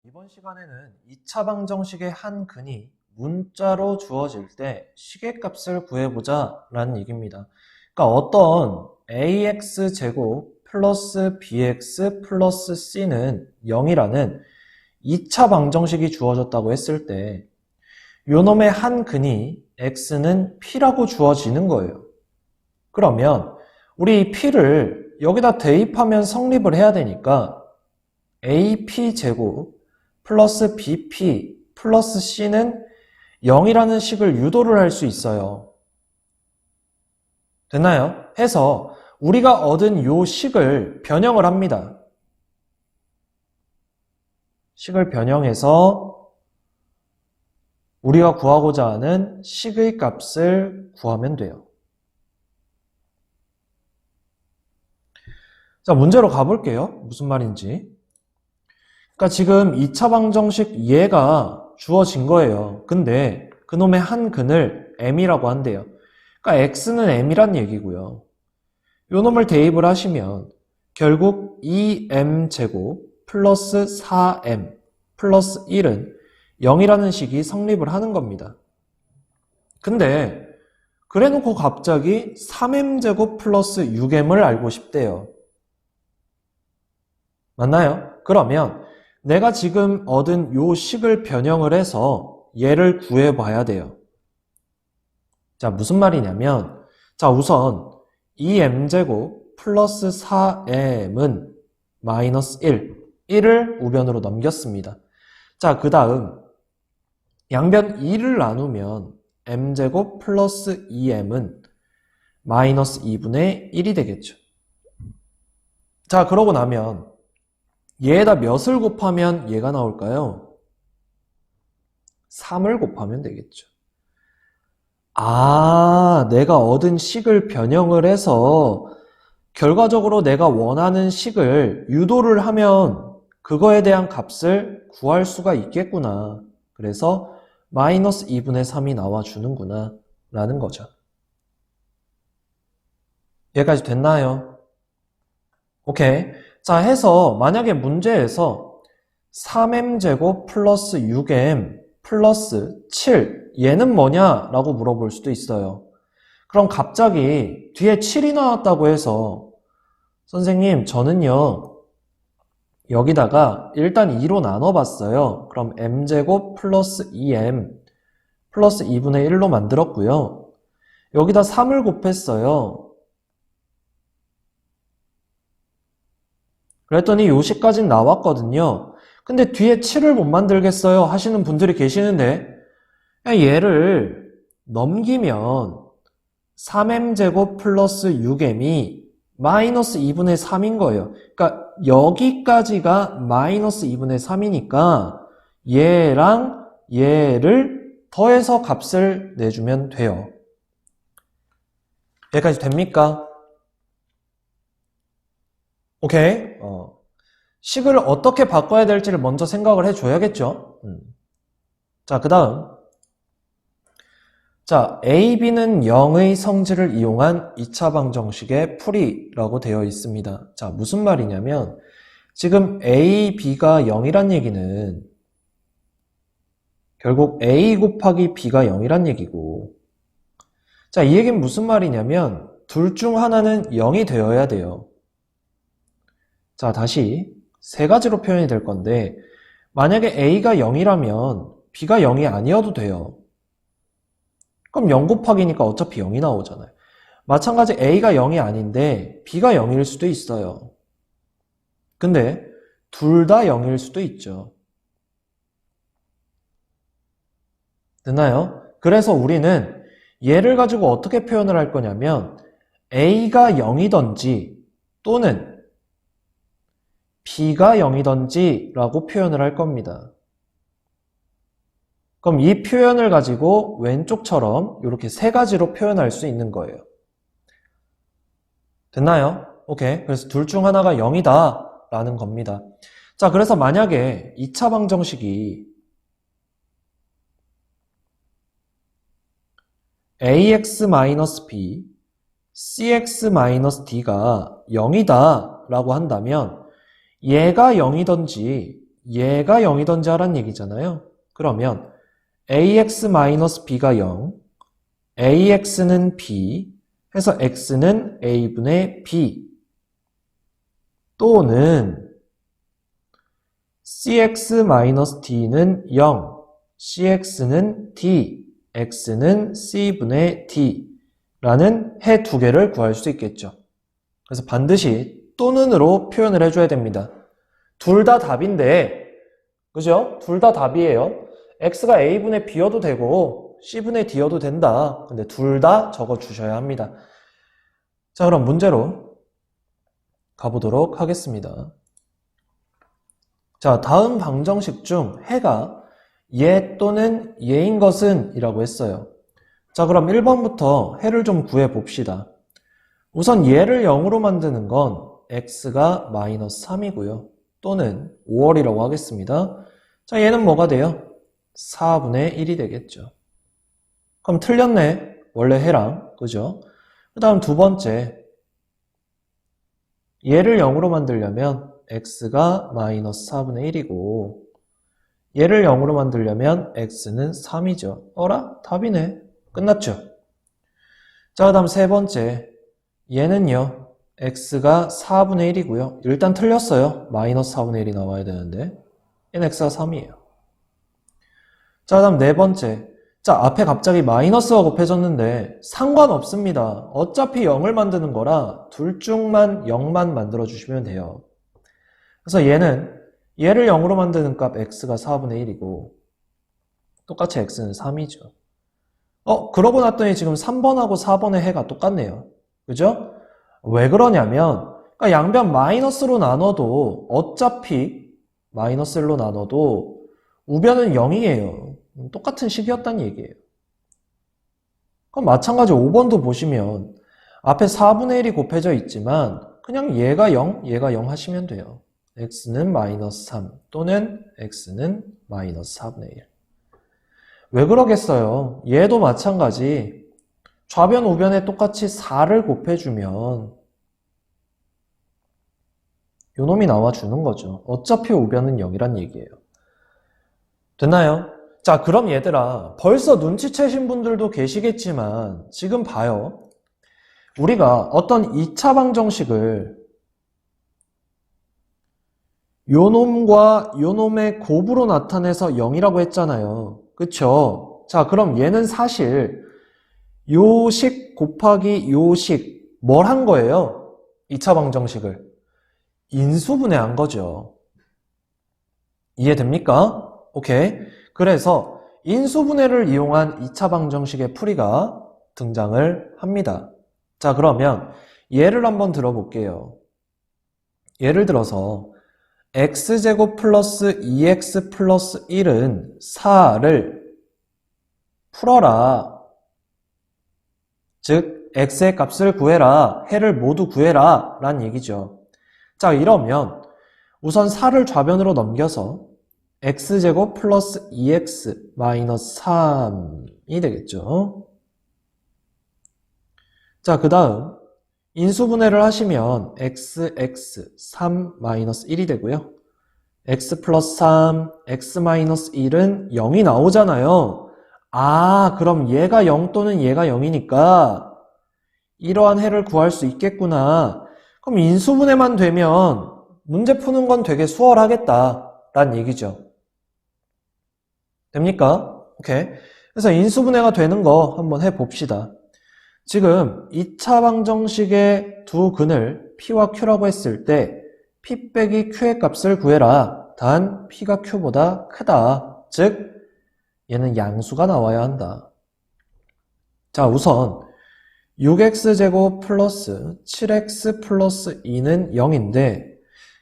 이번 시간에는 2차 방정식의 한 근이 문자로 주어질 때 식의 값을 구해보자 라는 얘기입니다. 그러니까 어떤 ax제곱 플러스 bx 플러스 c는 0이라는 2차 방정식이 주어졌다고 했을 때 요놈의 한 근이 x는 p라고 주어지는 거예요. 그러면 우리 이 p를 여기다 대입하면 성립을 해야 되니까 ap제곱 플러스 bp 플러스 c는 0이라는 식을 유도를 할 수 있어요. 됐나요? 해서 우리가 얻은 요 식을 변형을 합니다. 식을 변형해서 우리가 구하고자 하는 식의 값을 구하면 돼요. 자, 문제로 가볼게요. 무슨 말인지. 그러니까 지금 2차 방정식 얘가 주어진 거예요. 근데 그놈의 한 근을 m이라고 한대요. 그러니까 x는 m이란 얘기고요. 요 놈을 대입을 하시면 결국 2m제곱 플러스 4m 플러스 1은 0이라는 식이 성립을 하는 겁니다. 근데 그래놓고 갑자기 3m제곱 플러스 6m을 알고 싶대요. 맞나요? 그러면 내가 지금 얻은 요 식을 변형을 해서 얘를 구해봐야 돼요. 자, 무슨 말이냐면, 자, 우선 2m제곱 플러스 4m은 마이너스 1을 우변으로 넘겼습니다. 자, 그 다음 양변 2를 나누면 m제곱 플러스 2m은 마이너스 2분의 1이 되겠죠. 자, 그러고 나면 얘에다 몇을 곱하면 얘가 나올까요? 3을 곱하면 되겠죠. 아, 내가 얻은 식을 변형을 해서 결과적으로 내가 원하는 식을 유도를 하면 그거에 대한 값을 구할 수가 있겠구나. 그래서 마이너스 2분의 3이 나와주는구나 라는 거죠. 여기까지 됐나요? 오케이. 자, 해서 만약에 문제에서 3m제곱 플러스 6m 플러스 7 얘는 뭐냐? 라고 물어볼 수도 있어요. 그럼 갑자기 뒤에 7이 나왔다고 해서 선생님 저는요 여기다가 일단 2로 나눠봤어요. 그럼 m제곱 플러스 2m 플러스 2분의 1로 만들었고요. 여기다 3을 곱했어요. 그랬더니 요식까지는 나왔거든요. 근데 뒤에 7을 못 만들겠어요 하시는 분들이 계시는데 얘를 넘기면 3m제곱 플러스 6m이 마이너스 2분의 3인 거예요. 그러니까 여기까지가 마이너스 2분의 3이니까 얘랑 얘를 더해서 값을 내주면 돼요. 여기까지 됩니까? 오케이. 식을 어떻게 바꿔야 될지를 먼저 생각을 해줘야겠죠. 자, 그 다음. 자, A, B는 0의 성질을 이용한 2차 방정식의 풀이라고 되어 있습니다. 자, 무슨 말이냐면 지금 A, B가 0이란 얘기는 결국 A 곱하기 B가 0이란 얘기고 자, 이 얘기는 무슨 말이냐면 둘 중 하나는 0이 되어야 돼요. 자, 다시 세 가지로 표현이 될 건데 만약에 A가 0이라면 B가 0이 아니어도 돼요. 그럼 0 곱하기니까 어차피 0이 나오잖아요. 마찬가지 A가 0이 아닌데 B가 0일 수도 있어요. 근데 둘 다 0일 수도 있죠. 됐나요? 그래서 우리는 얘를 가지고 어떻게 표현을 할 거냐면 A가 0이던지 또는 B가 0이던지 라고 표현을 할 겁니다. 그럼 이 표현을 가지고 왼쪽처럼 이렇게 세 가지로 표현할 수 있는 거예요. 됐나요? 오케이. 그래서 둘 중 하나가 0이다 라는 겁니다. 자, 그래서 만약에 2차 방정식이 ax-b, cx-d가 0이다 라고 한다면 얘가 0이던지 얘가 0이던지 하란 얘기잖아요. 그러면 ax-b가 0, ax는 b 해서 x는 a분의 b 또는 cx-d는 0, cx는 d, x는 c분의 d 라는 해 두 개를 구할 수 있겠죠. 그래서 반드시 또는으로 표현을 해줘야 됩니다. 둘 다 답인데, 그죠? 둘 다 답이에요. x가 a분의 b여도 되고 c분의 d여도 된다. 근데 둘 다 적어주셔야 합니다. 자, 그럼 문제로 가보도록 하겠습니다. 자, 다음 방정식 중 해가 얘 또는 얘인 것은 이라고 했어요. 자, 그럼 1번부터 해를 좀 구해 봅시다. 우선 얘를 0으로 만드는 건 x가 마이너스 3이고요. 또는 5월이라고 하겠습니다. 자, 얘는 뭐가 돼요? 4분의 1이 되겠죠. 그럼 틀렸네. 원래 해랑. 그죠? 그 다음 두 번째. 얘를 0으로 만들려면 x가 마이너스 4분의 1이고 얘를 0으로 만들려면 x는 3이죠. 어라? 답이네. 끝났죠? 자, 그 다음 세 번째. 얘는요. x가 4분의 1이고요. 일단 틀렸어요. 마이너스 4분의 1이 나와야 되는데 얘는 x가 3이에요. 자, 그 다음 네 번째. 자, 앞에 갑자기 마이너스가 곱해졌는데 상관없습니다. 어차피 0을 만드는 거라 둘 중만 0만 만들어주시면 돼요. 그래서 얘를 0으로 만드는 값 x가 4분의 1이고 똑같이 x는 3이죠. 그러고 났더니 지금 3번하고 4번의 해가 똑같네요. 그죠? 왜 그러냐면 그러니까 양변 마이너스로 나눠도 어차피 마이너스 1로 나눠도 우변은 0이에요. 똑같은 식이었다는 얘기예요. 그럼 마찬가지 5번도 보시면 앞에 4분의 1이 곱해져 있지만 그냥 얘가 0, 얘가 0 하시면 돼요. x는 마이너스 3 또는 x는 마이너스 4분의 1. 왜 그러겠어요? 얘도 마찬가지 좌변 우변에 똑같이 4를 곱해주면 요놈이 나와주는 거죠. 어차피 우변은 0이란 얘기예요. 됐나요? 자, 그럼 얘들아, 벌써 눈치채신 분들도 계시겠지만 지금 봐요. 우리가 어떤 2차 방정식을 요놈과 요놈의 곱으로 나타내서 0이라고 했잖아요. 그쵸? 자, 그럼 얘는 사실 요식 곱하기 요식 뭘 한 거예요? 2차 방정식을 인수분해한 거죠. 이해됩니까? 오케이. 그래서 인수분해를 이용한 2차 방정식의 풀이가 등장을 합니다. 자, 그러면 예를 한번 들어볼게요. 예를 들어서 x제곱 플러스 2x 플러스 1은 4를 풀어라. 즉 x의 값을 구해라. 해를 모두 구해라. 란 얘기죠. 자, 이러면 우선 4를 좌변으로 넘겨서 x제곱 플러스 2x 마이너스 3이 되겠죠. 자, 그 다음 인수분해를 하시면 x 3 마이너스 1이 되고요. x 플러스 3, x 마이너스 1은 0이 나오잖아요. 아, 그럼 얘가 0 또는 얘가 0이니까 이러한 해를 구할 수 있겠구나. 그럼 인수분해만 되면 문제 푸는 건 되게 수월하겠다 라는 얘기죠. 됩니까? 오케이. 그래서 인수분해가 되는 거 한번 해봅시다. 지금 2차 방정식의 두 근을 P와 Q라고 했을 때 P 빼기 Q의 값을 구해라. 단 P가 Q보다 크다. 즉 얘는 양수가 나와야 한다. 자, 우선 6x제곱 플러스 7x 플러스 2는 0인데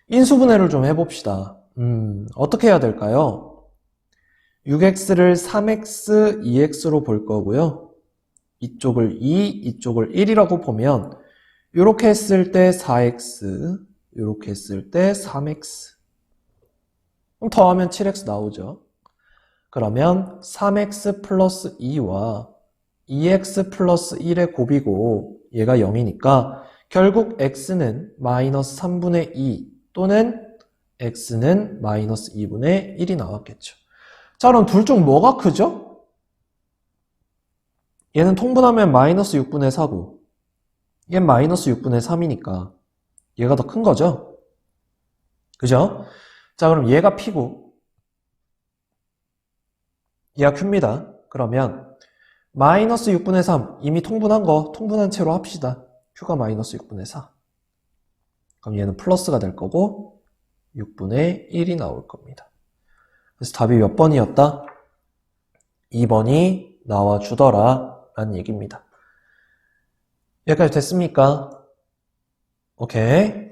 인수분해를 좀 해봅시다. 어떻게 해야 될까요? 6x를 3x, 2x로 볼 거고요. 이쪽을 2, 이쪽을 1이라고 보면 이렇게 했을 때 4x, 이렇게 했을 때 3x. 그럼 더하면 7x 나오죠. 그러면 3x 플러스 2와 2x 플러스 1의 곱이고 얘가 0이니까 결국 x는 마이너스 3분의 2 또는 x는 마이너스 2분의 1이 나왔겠죠. 자, 그럼 둘 중 뭐가 크죠? 얘는 통분하면 마이너스 6분의 4고 얘는 마이너스 6분의 3이니까 얘가 더 큰 거죠? 그죠? 자, 그럼 얘가 P고 얘가 Q입니다. 그러면 마이너스 6분의 3 이미 통분한 거 통분한 채로 합시다. Q가 마이너스 6분의 4. 그럼 얘는 플러스가 될 거고 6분의 1이 나올 겁니다. 그래서 답이 몇 번이었다? 2번이 나와주더라 라는 얘기입니다. 여기까지 됐습니까? 오케이.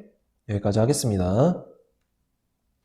여기까지 하겠습니다.